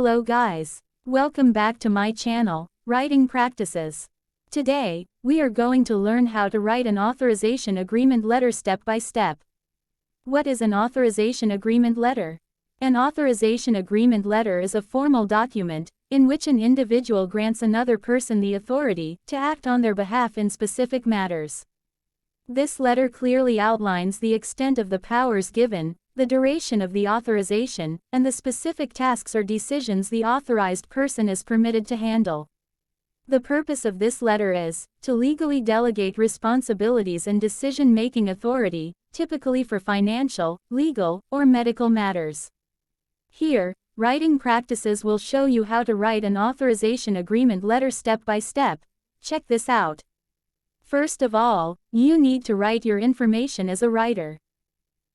Hello guys. Welcome back to my channel, Writing Practices. Today, we are going to learn how to write an authorization agreement letter step by step. What is an authorization agreement letter? An authorization agreement letter is a formal document, in which an individual grants another person the authority to act on their behalf in specific matters. This letter clearly outlines the extent of the powers given, the duration of the authorization, and the specific tasks or decisions the authorized person is permitted to handle. The purpose of this letter is to legally delegate responsibilities and decision-making authority, typically for financial, legal, or medical matters. Here, Writing Practices will show you how to write an authorization agreement letter step by step. Check this out. First of all, you need to write your information as a writer.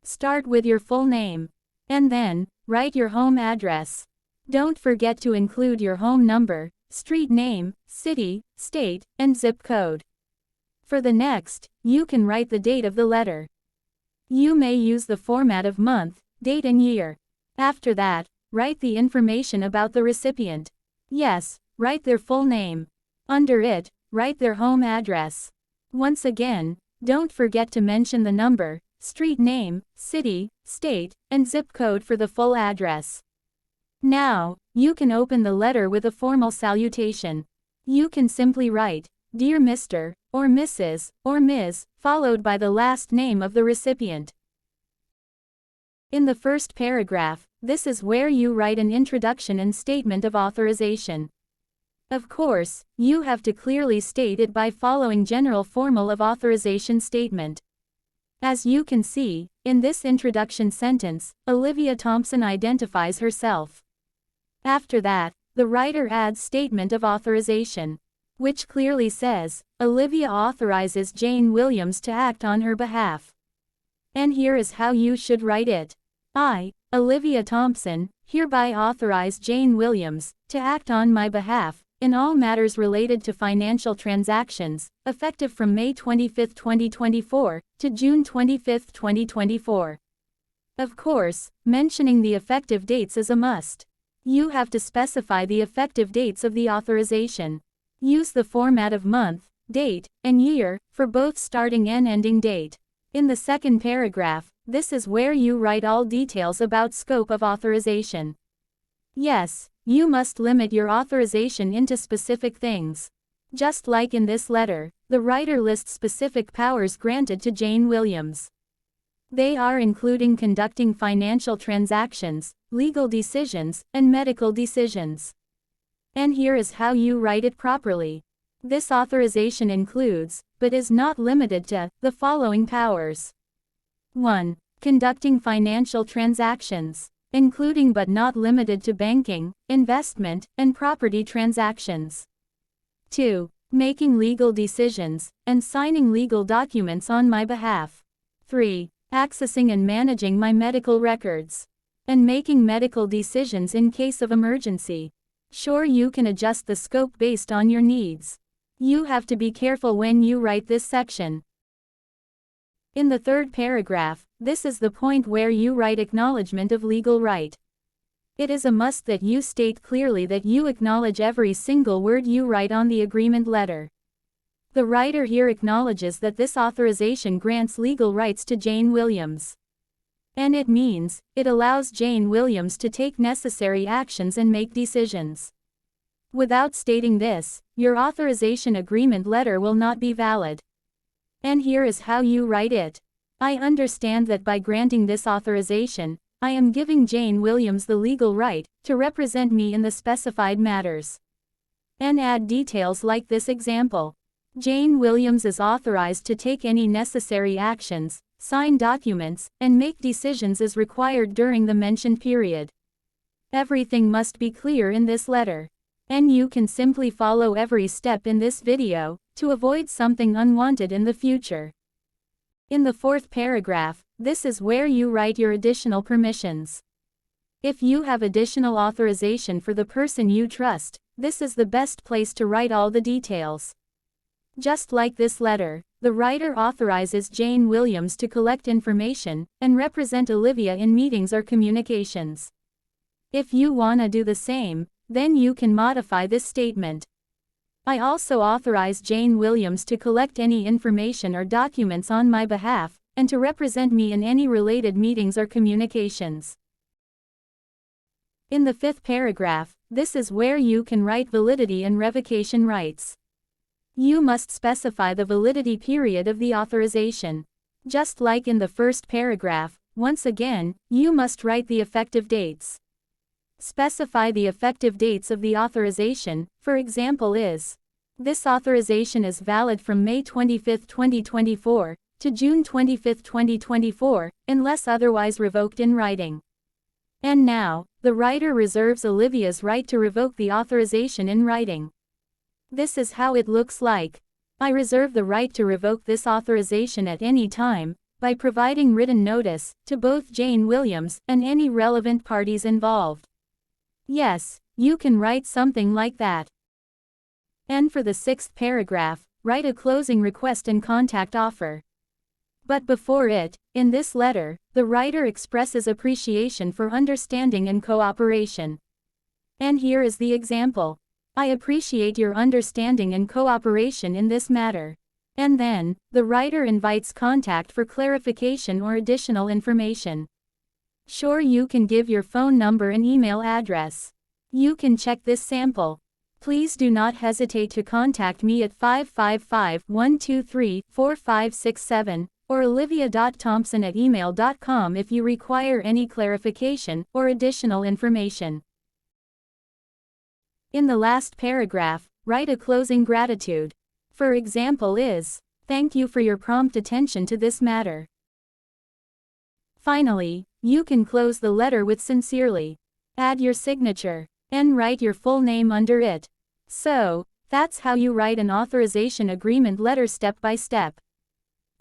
Start with your full name. And then, write your home address. Don't forget to include your home number, street name, city, state, and zip code. For the next, you can write the date of the letter. You may use the format of month, date and year. After that, write the information about the recipient. Yes, write their full name. Under it, write their home address. Once again, don't forget to mention the number, street name, city, state, and zip code for the full address. Now, you can open the letter with a formal salutation. You can simply write, "Dear Mr. or Mrs. or Ms., followed by the last name of the recipient. In the first paragraph, this is where you write an introduction and statement of authorization. Of course, you have to clearly state it by following general formal of authorization statement. As you can see, in this introduction sentence, Olivia Thompson identifies herself. After that, the writer adds statement of authorization, which clearly says, Olivia authorizes Jane Williams to act on her behalf. And here is how you should write it. I, Olivia Thompson, hereby authorize Jane Williams to act on my behalf in all matters related to financial transactions, effective from May 25, 2024, to June 25, 2024. Of course, mentioning the effective dates is a must. You have to specify the effective dates of the authorization. Use the format of month, date, and year, for both starting and ending date. In the second paragraph, this is where you write all details about scope of authorization. Yes, you must limit your authorization into specific things. Just like in this letter, the writer lists specific powers granted to Jane Williams. They are including conducting financial transactions, legal decisions, and medical decisions. And here is how you write it properly. This authorization includes, but is not limited to, the following powers. 1. Conducting financial transactions, including but not limited to banking, investment, and property transactions. 2. Making legal decisions, and signing legal documents on my behalf. 3. Accessing and managing my medical records, and making medical decisions in case of emergency. Sure, you can adjust the scope based on your needs. You have to be careful when you write this section. In the third paragraph, this is the point where you write acknowledgement of legal right. It is a must that you state clearly that you acknowledge every single word you write on the agreement letter. The writer here acknowledges that this authorization grants legal rights to Jane Williams. And it means, it allows Jane Williams to take necessary actions and make decisions. Without stating this, your authorization agreement letter will not be valid. And here is how you write it. I understand that by granting this authorization, I am giving Jane Williams the legal right to represent me in the specified matters. And add details like this example. Jane Williams is authorized to take any necessary actions, sign documents, and make decisions as required during the mentioned period. Everything must be clear in this letter. And you can simply follow every step in this video to avoid something unwanted in the future. In the fourth paragraph, this is where you write your additional permissions. If you have additional authorization for the person you trust, this is the best place to write all the details. Just like this letter, the writer authorizes Jane Williams to collect information and represent Olivia in meetings or communications. If you wanna do the same, then you can modify this statement. I also authorize Jane Williams to collect any information or documents on my behalf, and to represent me in any related meetings or communications. In the fifth paragraph, this is where you can write validity and revocation rights. You must specify the validity period of the authorization. Just like in the first paragraph, once again, you must write the effective dates. Specify the effective dates of the authorization, for example is: this authorization is valid from May 25, 2024, to June 25, 2024, unless otherwise revoked in writing. And now, the writer reserves Olivia's right to revoke the authorization in writing. This is how it looks like. I reserve the right to revoke this authorization at any time, by providing written notice to both Jane Williams and any relevant parties involved. Yes, you can write something like that. And for the sixth paragraph, write a closing request and contact offer. But before it, in this letter, the writer expresses appreciation for understanding and cooperation. And here is the example. I appreciate your understanding and cooperation in this matter. And then, the writer invites contact for clarification or additional information. Sure, you can give your phone number and email address. You can check this sample. Please do not hesitate to contact me at 555-123-4567, or olivia.thompson@email.com if you require any clarification or additional information. In the last paragraph, write a closing gratitude. For example is: thank you for your prompt attention to this matter. Finally, you can close the letter with sincerely. Add your signature, and write your full name under it. So, that's how you write an authorization agreement letter step by step.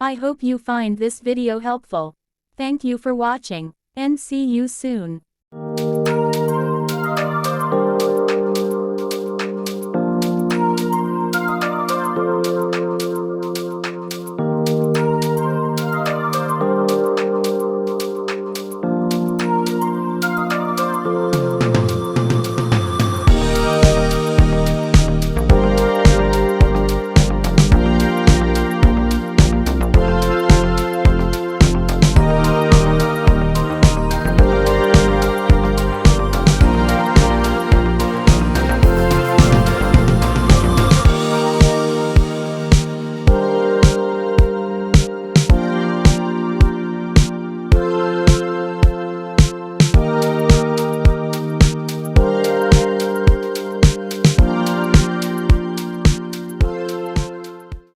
I hope you find this video helpful. Thank you for watching, and see you soon.